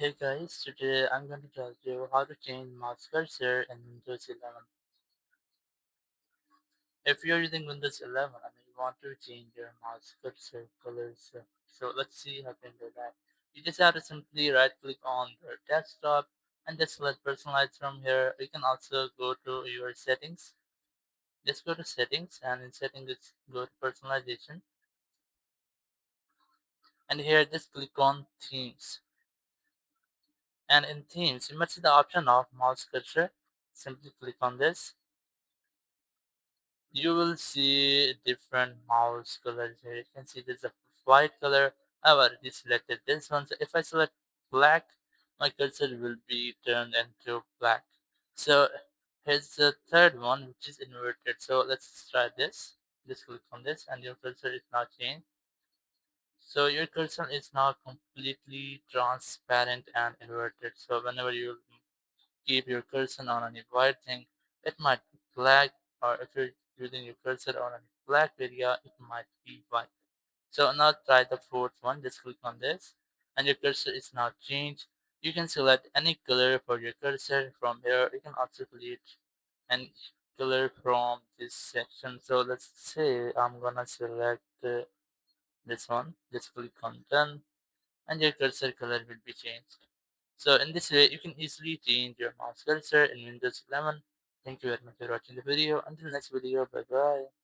Hey guys, today I'm going to tell you how to change mouse cursor in Windows 11. If you're using Windows 11 and you want to change your mouse cursor colors, so let's see how you can do that. You just have to simply right click on your desktop and just select personalize from here. You can also go to your settings. Just go to settings and in settings go to personalization and here just click on themes. And in themes you must see the option of mouse cursor. Simply click on this. You will see different mouse colors here. You can see there's a white color. I've already selected this one. So if I select black, my cursor will be turned into black. So here's the third one, which is inverted. So let's try this. Just click on this and your cursor is now changed. So your cursor is now completely transparent and inverted. So whenever you keep your cursor on any white thing, it might be black, or if you're using your cursor on a black area, it might be white. So now try the fourth one, just click on this, and your cursor is now changed. You can select any color for your cursor from here. You can also create any color from this section. So let's say I'm gonna select this one, just click on done and your cursor color will be changed. So in this way, you can easily change your mouse cursor in Windows 11. Thank you very much for watching the video. Until next video, bye bye.